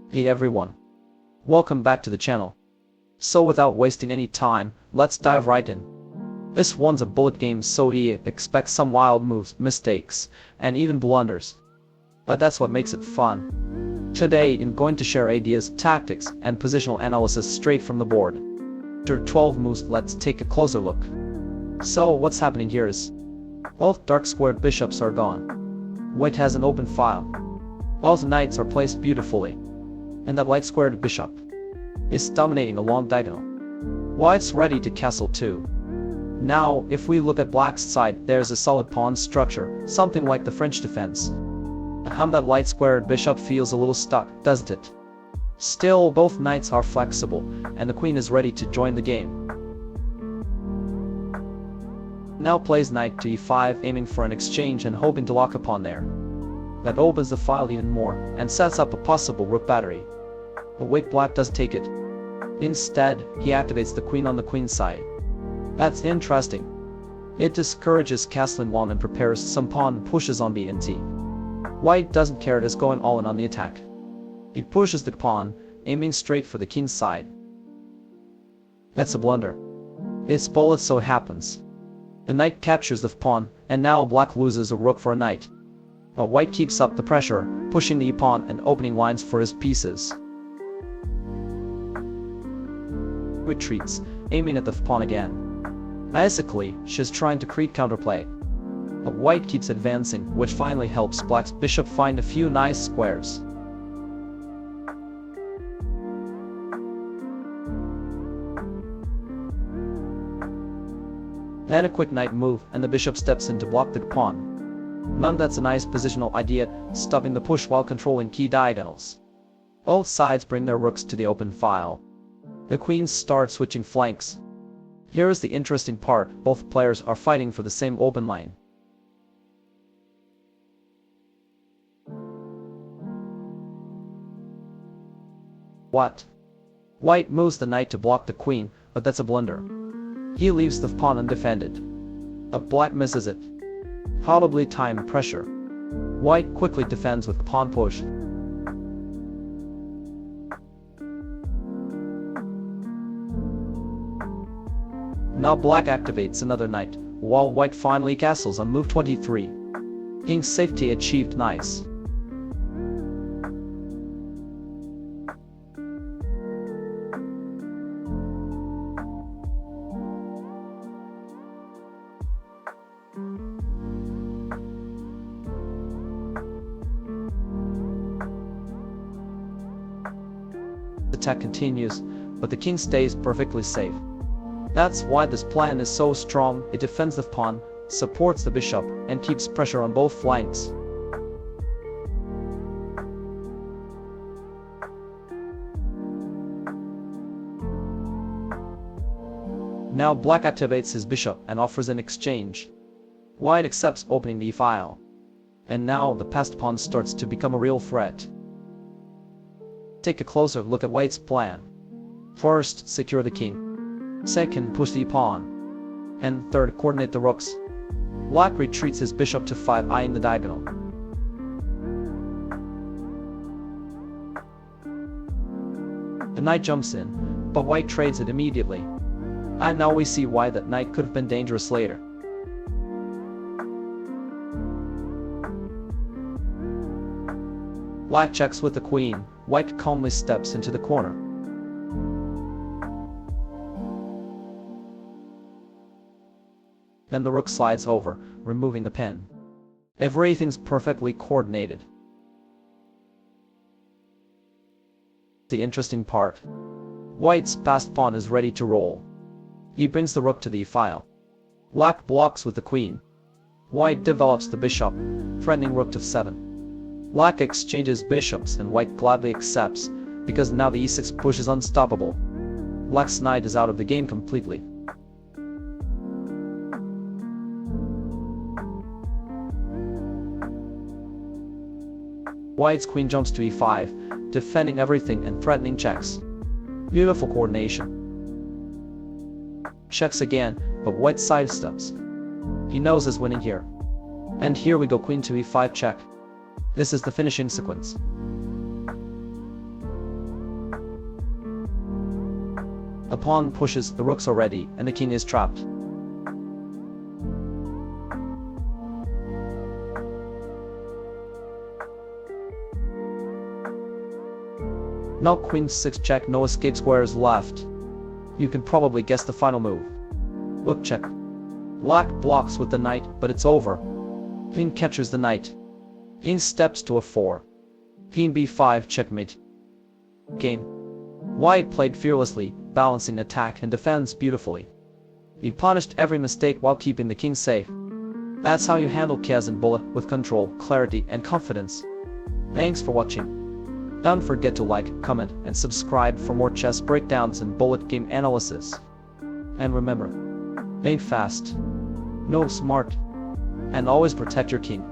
Hey everyone, welcome back to the channel. So without wasting any time, let's dive right in. This one's a bullet game, so you expect some wild moves, mistakes, and even blunders. But that's what makes it fun. Today I'm going to share ideas, tactics, and positional analysis straight from the board. After 12 moves, let's take a closer look. So what's happening here is, both dark squared bishops are gone. White has an open file. Both knights are placed beautifully. And that light squared bishop is dominating along diagonal. White's ready to castle too. Now, if we look at black's side, there's a solid pawn structure, something like the French defense. How that light squared bishop feels a little stuck, doesn't it? Still, both knights are flexible, and the queen is ready to join the game. Now plays knight to e5, aiming for an exchange and hoping to lock a pawn there. That opens the file even more, and sets up a possible rook battery. But wait, black doesn't take it. Instead, he activates the queen on the queen side. That's interesting. It discourages castling one and prepares some pawn pushes on b and t. White doesn't care, it is going all in on the attack. He pushes the pawn, aiming straight for the king's side. That's a blunder. It's bullet, so it happens. The knight captures the pawn, and now black loses a rook for a knight. But white keeps up the pressure, pushing the e-pawn and opening lines for his pieces. Retreats, aiming at the pawn again. Basically, she's trying to create counterplay. But white keeps advancing, which finally helps black's bishop find a few nice squares. Then a quick knight move, and the bishop steps in to block the pawn. Now that's a nice positional idea, stopping the push while controlling key diagonals. Both sides bring their rooks to the open file. The queens start switching flanks. Here is the interesting part, both players are fighting for the same open line. What? White moves the knight to block the queen, but that's a blunder. He leaves the pawn undefended. But black misses it. Probably time pressure. White quickly defends with pawn push. Now black activates another knight, while white finally castles on move 23. King's safety achieved, nice. The attack continues, but the king stays perfectly safe. That's why this plan is so strong. It defends the pawn, supports the bishop, and keeps pressure on both flanks. Now black activates his bishop and offers an exchange. White accepts, opening the file. And now the passed pawn starts to become a real threat. Take a closer look at white's plan. First, secure the king. Second, push the pawn. And third, coordinate the rooks. Black retreats his bishop to 5, eyeing the diagonal. The knight jumps in, but white trades it immediately. And now we see why that knight could have been dangerous later. Black checks with the queen. White calmly steps into the corner. Then the rook slides over, removing the pin. Everything's perfectly coordinated. The interesting part. White's passed pawn is ready to roll. He brings the rook to the file. Black blocks with the queen. White develops the bishop, threatening rook to 7. Black exchanges bishops and white gladly accepts, because now the e6 push is unstoppable. Black's knight is out of the game completely. White's queen jumps to e5, defending everything and threatening checks. Beautiful coordination. Checks again, but white sidesteps. He knows he's winning here. And here we go, queen to e5 check. This is the finishing sequence. A pawn pushes, the rooks are ready, and the king is trapped. Now queen 6 check, no escape squares left. You can probably guess the final move. Rook check. Black blocks with the knight, but it's over. Queen captures the knight. King steps to a4. King b5 checkmate. Game. White played fearlessly, balancing attack and defense beautifully. He punished every mistake while keeping the king safe. That's how you handle chess and bullet, with control, clarity, and confidence. Thanks for watching. Don't forget to like, comment, and subscribe for more chess breakdowns and bullet game analysis. And remember, play fast, know smart, and always protect your king.